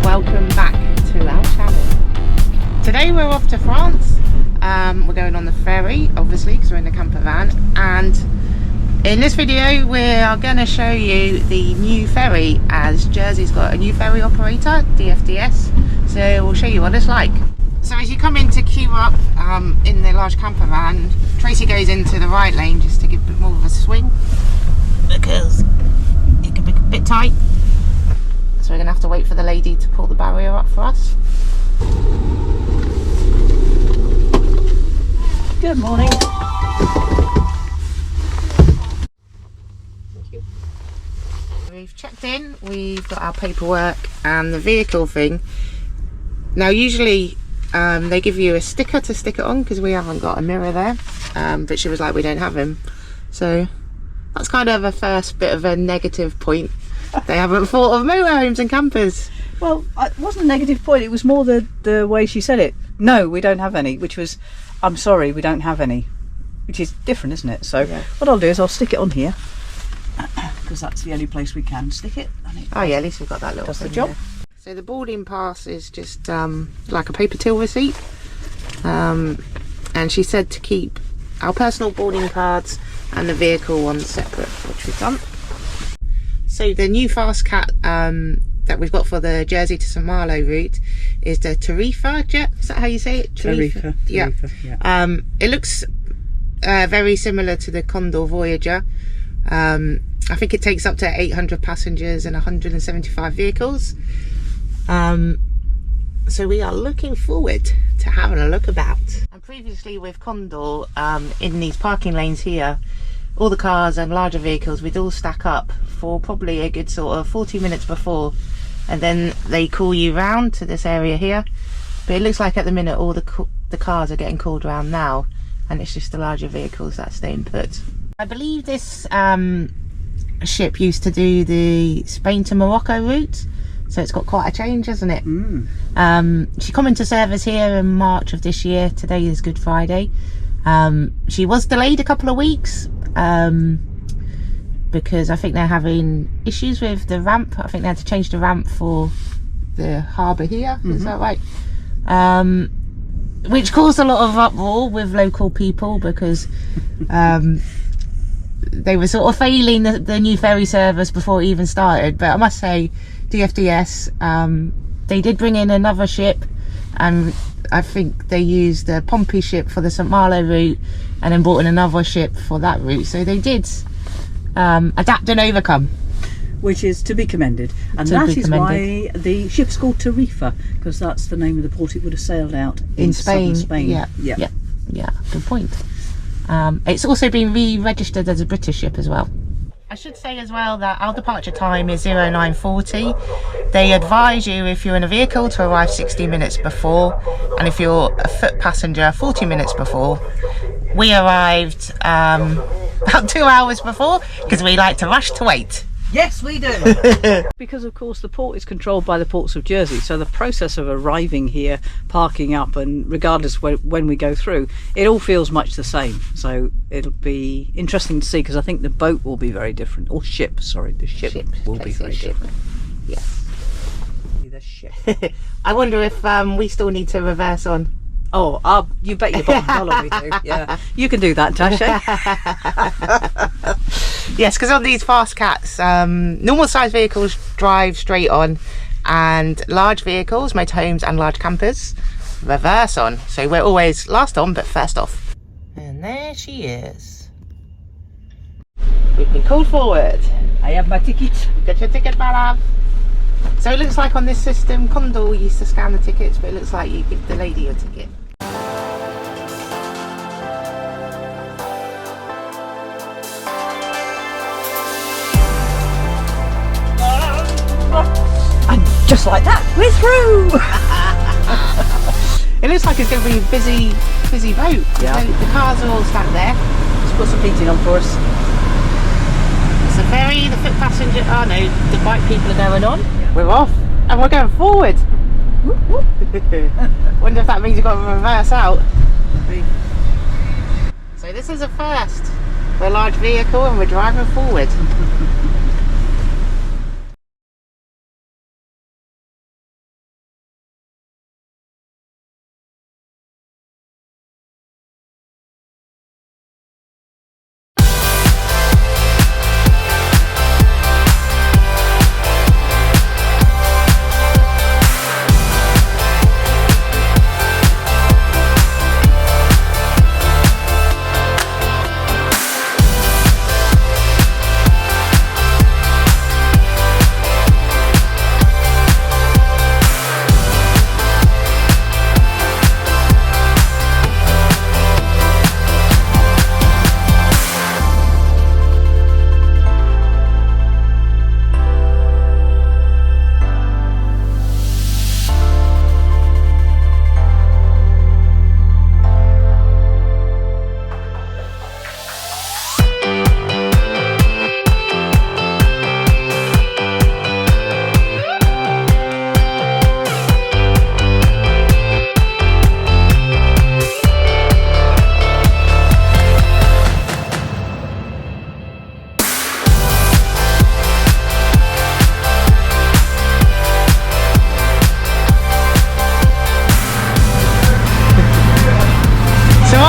welcome back to our channel. Today we're off to France. We're going on the ferry, obviously, because we're in the camper van, and in this video we are going to show you the new ferry, as Jersey's got a new ferry operator, DFDS, so we'll show you what it's like. So as you come in to queue up in the large camper van, Tracy goes into the right lane just to give a bit more of a swing, because it can be a bit tight. So we're going to have to wait for the lady to pull the barrier up for us. Good morning. Thank you. We've checked in, we've got our paperwork and the vehicle thing. Now usually they give you a sticker to stick it on because we haven't got a mirror there, but she was like, we don't have him. So that's kind of a first bit of a negative point. They haven't thought of motorhomes and campers. Well, it wasn't a negative point, it was more the way she said it. No, we don't have any, which was, I'm sorry, we don't have any. Which is different, isn't it? So yeah. What I'll do is I'll stick it on here, because that's the only place we can stick it. Oh yeah, at least we've got that little thing. Does the job. There. So the boarding pass is just like a paper till receipt. And she said to keep our personal boarding cards and the vehicle ones separate, which we've done. So the new fast cat that we've got for the Jersey to Saint-Malo route is the Tarifa jet. Is that how you say it? Tarifa. Yeah. It looks very similar to the Condor Voyager. I think it takes up to 800 passengers and 175 vehicles. So we are looking forward to having a look about. And previously with Condor, in these parking lanes here, all the cars and larger vehicles would all stack up for probably a good sort of 40 minutes before, and then they call you round to this area here. But it looks like at the minute all the cars are getting called round now, and it's just the larger vehicles that are staying put. I believe this ship used to do the Spain to Morocco route, so it's got quite a change, hasn't it? She come into service here in March of this year. Today is Good Friday. She was delayed a couple of weeks because I think they're having issues with the ramp. I think they had to change the ramp for the harbour here. Is that right? Which caused a lot of uproar with local people, because they were sort of failing the new ferry service before it even started. But I must say, DFDS, they did bring in another ship, and I think they used the Pompey ship for the Saint-Malo route and then brought in another ship for that route. So they did adapt and overcome, which is to be commended. And that is why the ship's called Tarifa, because that's the name of the port it would have sailed out in Spain. Yeah, good point. It's also been re-registered as a British ship as well. I should say as well that our departure time is 0940. They advise you, if you're in a vehicle, to arrive 60 minutes before, and if you're a foot passenger, 40 minutes before. We arrived about 2 hours before, because we like to rush to wait. Yes, we do. Because of course the port is controlled by the ports of Jersey, so the process of arriving here, parking up, and regardless when we go through, it all feels much the same. So it'll be interesting to see, because I think the boat will be very different, or ship, sorry, the ship will be very different. Yes. The ship. I wonder if we still need to reverse on. Oh, you bet your bottom dollar we do. Yeah, you can do that, Tash. Yes, because on these fast cats, normal size vehicles drive straight on, and large vehicles, motorhomes and large campers, reverse on. So we're always last on but first off. And there she is. We've been called forward. I have my ticket. Get your ticket, madam. So it looks like on this system, Condor used to scan the tickets, but it looks like you give the lady your ticket. And just like that, we're through! It looks like it's going to be a busy boat. Yeah. So the cars are all stacked there. Let's put some heating on for us. It's the ferry, the foot passenger, oh no, the bike people are going on. Yeah. We're off, and we're going forward. Whoop, whoop. Wonder if that means you've got to reverse out. So this is a first. We're a large vehicle and we're driving forward.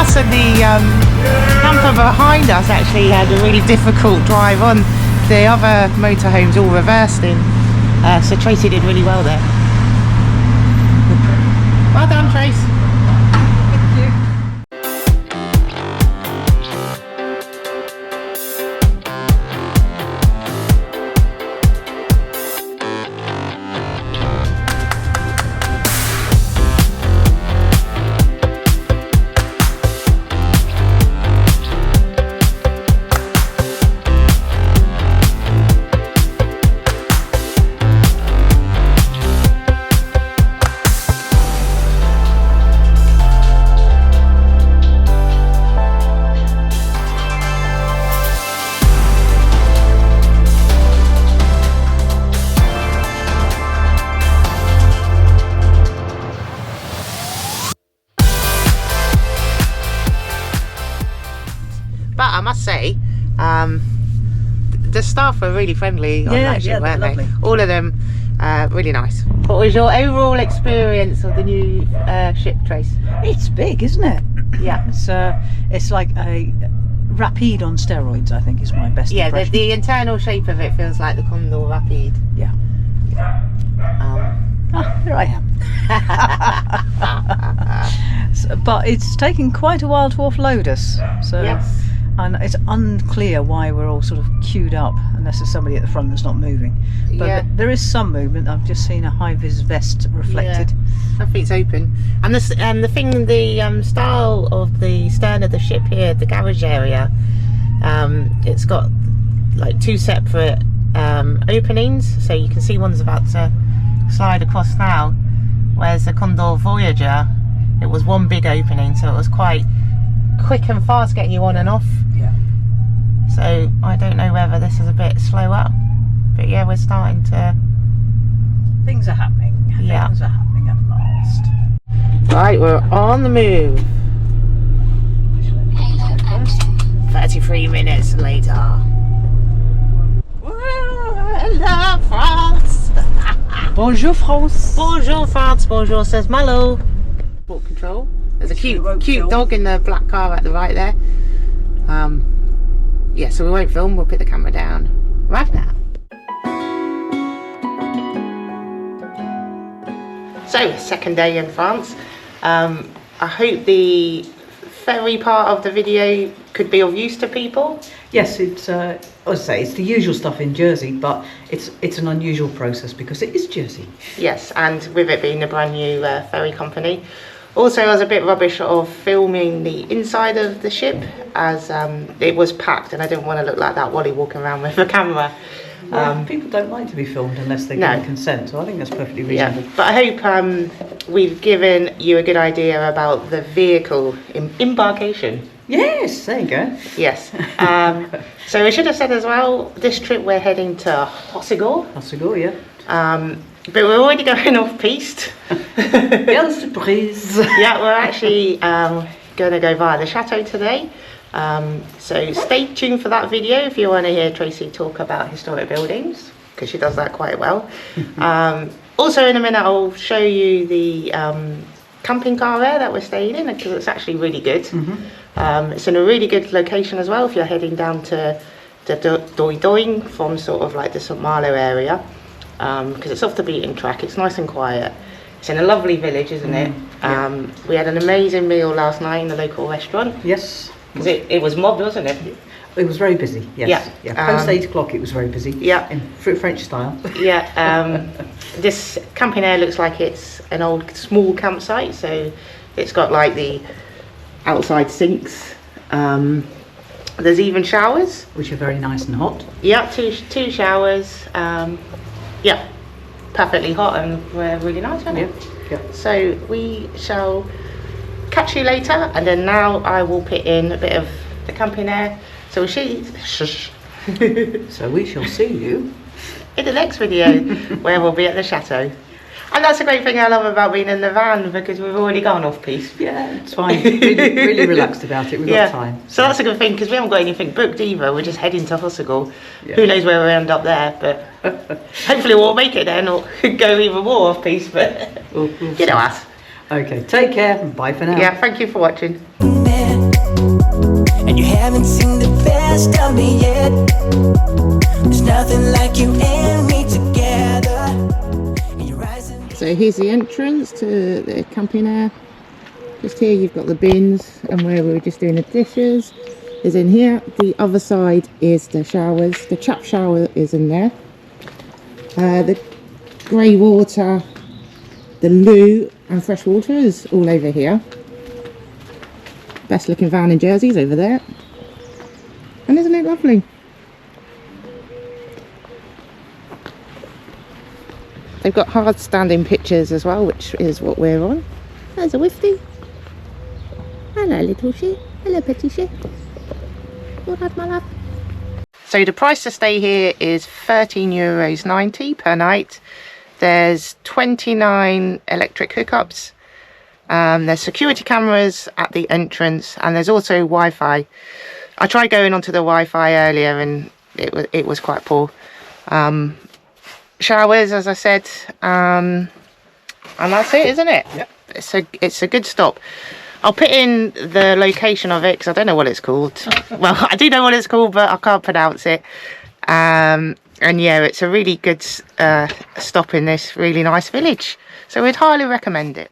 us and the camper behind us actually had a really difficult drive on. The other motorhomes all reversed in, so Tracey did really well there. Well done, Trace. But I must say, the staff were really friendly on that ship, weren't they? Lovely. All of them, really nice. What was your overall experience of the new ship, Trace? It's big, isn't it? Yeah. It's like a Rapide on steroids, I think is my best impression. The internal shape of it feels like the Condor Rapide. Yeah. Here I am. But it's taken quite a while to offload us. So. Yes. And it's unclear why we're all sort of queued up, unless there's somebody at the front that's not moving. But there is some movement. I've just seen a high-vis vest reflected. Yeah, I think it's open. And the style of the stern of the ship here, the garage area, it's got like two separate openings, so you can see one's about to slide across now, whereas the Condor Voyager, it was one big opening, so it was quite quick and fast getting you on and off. Yeah. So I don't know whether this is a bit slower, but yeah, we're starting to. Things are happening. Yeah. Things are happening at last. Right, we're on the move. 33 minutes later. Hello, France. Bonjour, France. Bonjour, France. Bonjour, Saint-Malo. Port control. There's a cute dog in the black car at the right there. Yeah, so we won't film, we'll put the camera down right now. So, second day in France. I hope the ferry part of the video could be of use to people. Yes, it's as I say, it's the usual stuff in Jersey, but it's an unusual process because it is Jersey. Yes, and with it being a brand new ferry company. Also, I was a bit rubbish of filming the inside of the ship, as it was packed and I didn't want to look like that Wally walking around with a camera. Well, people don't like to be filmed unless they give consent, so I think that's perfectly reasonable. Yeah, but I hope we've given you a good idea about the vehicle embarkation. Yes, there you go. Yes. So we should have said as well, this trip we're heading to Hossegor. Hossegor, yeah. But we're already going off-piste. Quelle surprise! Yeah, we're actually going to go via the chateau today. So stay tuned for that video if you want to hear Tracey talk about historic buildings, because she does that quite well. Also in a minute I'll show you the camping car there that we're staying in, because it's actually really good. It's in a really good location as well if you're heading down to Doing from sort of like the Saint-Malo area. Because it's off the beaten track, it's nice and quiet. It's in a lovely village, isn't it? We had an amazing meal last night in the local restaurant. Yes. Because it was mobbed, wasn't it? It was very busy, yes. Yeah. Post 8 o'clock it was very busy. Yeah. In French style. Yeah. This camping area looks like it's an old small campsite, so it's got like the outside sinks. There's even showers. Which are very nice and hot. Yeah, two showers. Yeah, perfectly hot and really nice, isn't it? Yeah. So we shall catch you later, and then now I will put in a bit of the camping air. So So we shall see you in the next video where we'll be at the chateau. And that's a great thing I love about being in the van, because we've already gone off-piste. Yeah, it's fine. Really relaxed about it. We've got time. So that's a good thing, because we haven't got anything booked either. We're just heading to Hossegor. Yeah. Who knows where we'll end up there, but hopefully we'll make it then, or go even more off-piste, but we'll you know us. Okay, take care and bye for now. Yeah, thank you for watching. and you haven't seen the best of me yet. There's nothing like you and me together. And you're rising. So here's the entrance to the camping area. Just here you've got the bins and where we were just doing the dishes is in here. The other side is the showers. The chap shower is in there. The grey water, the loo and fresh water is all over here. Best looking van in Jersey's over there. And isn't it lovely? They've got hard standing pictures as well, which is what we're on. There's a Wifty. Hello little sheep. Hello petty sheep. All right my love. So the price to stay here is €13.90 per night. There's 29 electric hookups. There's security cameras at the entrance, and there's also Wi-Fi. I tried going onto the Wi-Fi earlier and it was quite poor. Showers, as I said, and that's it, isn't it? Yep. It's a good stop. I'll put in the location of it because I don't know what it's called. Well, I do know what it's called, but I can't pronounce it. And yeah, it's a really good stop in this really nice village. So we'd highly recommend it.